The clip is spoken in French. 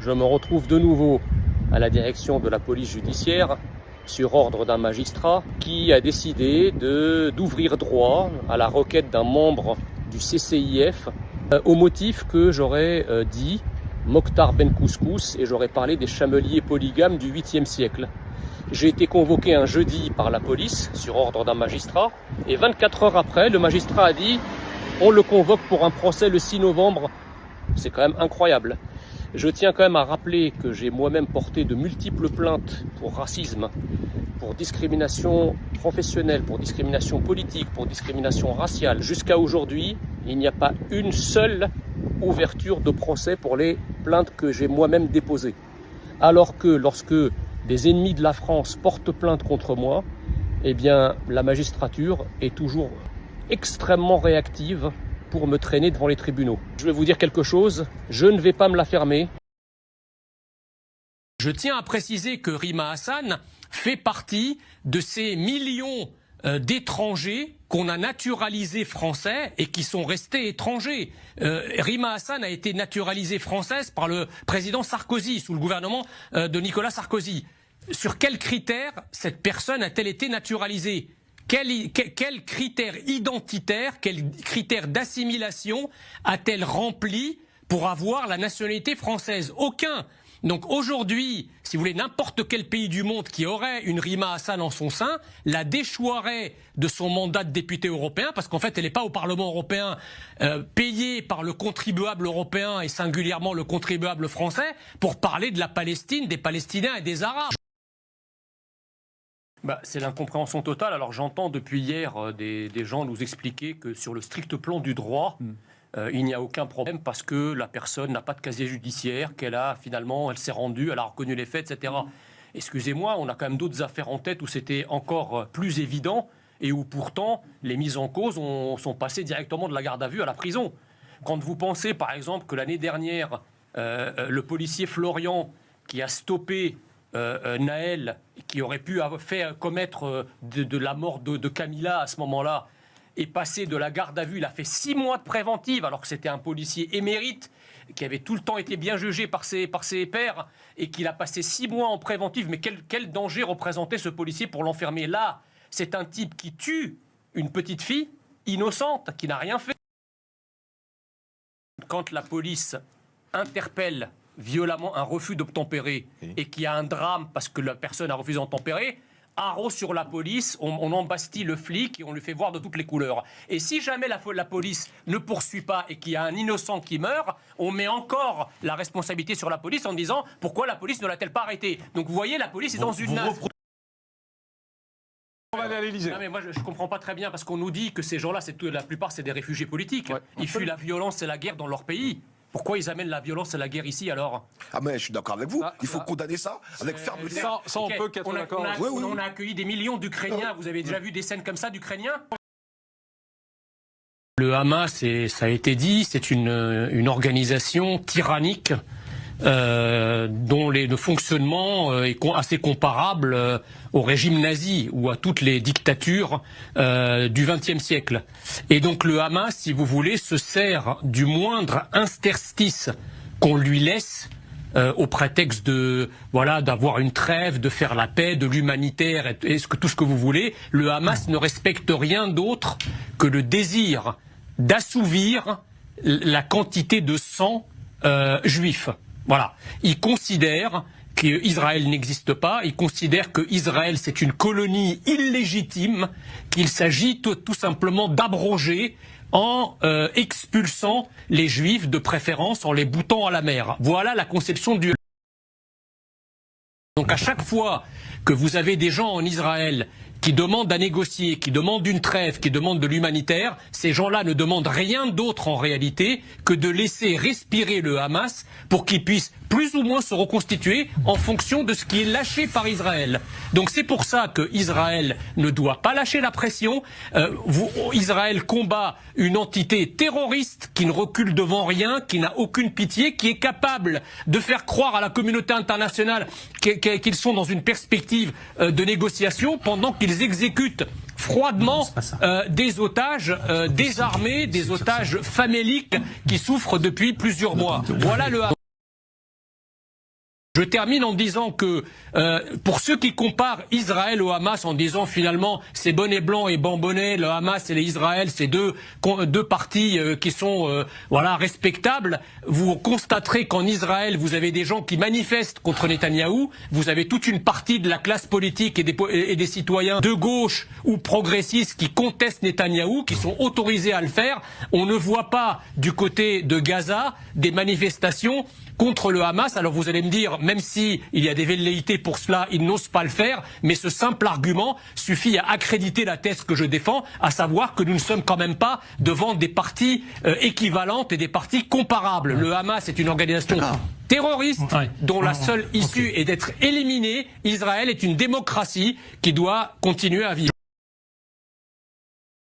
je me retrouve de nouveau à la direction de la police judiciaire sur ordre d'un magistrat qui a décidé d'ouvrir droit à la requête d'un membre du CCIF au motif que j'aurais dit Mokhtar Ben Kousskous et j'aurais parlé des chameliers polygames du 8e siècle. J'ai été convoqué un jeudi par la police sur ordre d'un magistrat et 24 heures après, le magistrat a dit on le convoque pour un procès le 6 novembre. C'est quand même incroyable. Je tiens quand même à rappeler que j'ai moi-même porté de multiples plaintes pour racisme, pour discrimination professionnelle, pour discrimination politique, pour discrimination raciale. Jusqu'à aujourd'hui, il n'y a pas une seule ouverture de procès pour les plaintes que j'ai moi-même déposées. Alors que lorsque des ennemis de la France portent plainte contre moi, eh bien la magistrature est toujours extrêmement réactive pour me traîner devant les tribunaux. Je vais vous dire quelque chose, je ne vais pas me la fermer. Je tiens à préciser que Rima Hassan fait partie de ces millions d'étrangers qu'on a naturalisés français et qui sont restés étrangers. Rima Hassan a été naturalisée française par le président Sarkozy, sous le gouvernement de Nicolas Sarkozy. Sur quels critères cette personne a-t-elle été naturalisée ? Quels critères identitaires, quels critères d'assimilation a-t-elle rempli pour avoir la nationalité française? Aucun. Donc aujourd'hui, si vous voulez, n'importe quel pays du monde qui aurait une Rima Hassan en son sein, la déchoirait de son mandat de député européen, parce qu'en fait elle n'est pas au Parlement européen payée par le contribuable européen et singulièrement le contribuable français pour parler de la Palestine, des Palestiniens et des Arabes. C'est l'incompréhension totale. Alors j'entends depuis hier des gens nous expliquer que sur le strict plan du droit, il n'y a aucun problème parce que la personne n'a pas de casier judiciaire, elle s'est rendue, elle a reconnu les faits, etc. Excusez-moi, on a quand même d'autres affaires en tête où c'était encore plus évident et où pourtant les mises en cause sont passées directement de la garde à vue à la prison. Quand vous pensez par exemple que l'année dernière, le policier Florian qui a stoppé Naël, qui aurait pu faire commettre de la mort de Camilla à ce moment-là, est passé de la garde à vue, il a fait 6 mois de préventive, alors que c'était un policier émérite, qui avait tout le temps été bien jugé par ses pairs, et qu'il a passé 6 mois en préventive. Mais quel danger représentait ce policier pour l'enfermer? Là, c'est un type qui tue une petite fille innocente, qui n'a rien fait. Quand la police interpelle violemment un refus d'obtempérer et qu'il y a un drame parce que la personne a refusé d'obtempérer, haro sur la police, on embastille le flic et on lui fait voir de toutes les couleurs. Et si jamais la police ne poursuit pas et qu'il y a un innocent qui meurt, on met encore la responsabilité sur la police en disant pourquoi la police ne l'a-t-elle pas arrêté? Donc vous voyez, la police est dans une nasse. On va aller à l'Élysée. Non mais moi je comprends pas très bien parce qu'on nous dit que ces gens-là, la plupart c'est des réfugiés politiques. Ouais, ils fuient la violence et la guerre dans leur pays. Pourquoi ils amènent la violence et la guerre ici alors? Ah mais je suis d'accord avec vous, il faut condamner ça avec fermeté. Ça on peut qu'être d'accord. On a accueilli des millions d'Ukrainiens, vous avez déjà vu des scènes comme ça d'Ukrainiens? Le Hamas, ça a été dit, c'est une organisation tyrannique dont le fonctionnement est assez comparable au régime nazi ou à toutes les dictatures du XXe siècle. Et donc le Hamas, si vous voulez, se sert du moindre interstice qu'on lui laisse au prétexte d'avoir une trêve, de faire la paix, de l'humanitaire et tout ce que vous voulez. Le Hamas ne respecte rien d'autre que le désir d'assouvir la quantité de sang juif. Voilà. Il considère qu'Israël n'existe pas, il considère qu'Israël c'est une colonie illégitime, qu'il s'agit tout simplement d'abroger en expulsant les Juifs, de préférence en les boutant à la mer. Voilà la conception du... Donc à chaque fois que vous avez des gens en Israël qui demandent à négocier, qui demandent une trêve, qui demandent de l'humanitaire, ces gens-là ne demandent rien d'autre en réalité que de laisser respirer le Hamas pour qu'il puisse plus ou moins se reconstituer en fonction de ce qui est lâché par Israël. Donc c'est pour ça que Israël ne doit pas lâcher la pression. Israël combat une entité terroriste qui ne recule devant rien, qui n'a aucune pitié, qui est capable de faire croire à la communauté internationale qu'ils sont dans une perspective de négociation pendant qu'ils exécutent froidement des otages désarmés, des otages faméliques qui souffrent depuis plusieurs mois. Voilà le Je termine en disant que pour ceux qui comparent Israël au Hamas en disant finalement c'est bonnet blanc et bambonnet, le Hamas et Israël, c'est deux partis qui sont voilà respectables, vous constaterez qu'en Israël vous avez des gens qui manifestent contre Netanyahou, vous avez toute une partie de la classe politique et des citoyens de gauche ou progressistes qui contestent Netanyahou, qui sont autorisés à le faire. On ne voit pas du côté de Gaza des manifestations contre le Hamas. Alors vous allez me dire, même si il y a des velléités pour cela, ils n'osent pas le faire, mais ce simple argument suffit à accréditer la thèse que je défends, à savoir que nous ne sommes quand même pas devant des parties équivalentes et des parties comparables. Le Hamas est une organisation terroriste dont la seule issue est d'être éliminée. Israël est une démocratie qui doit continuer à vivre.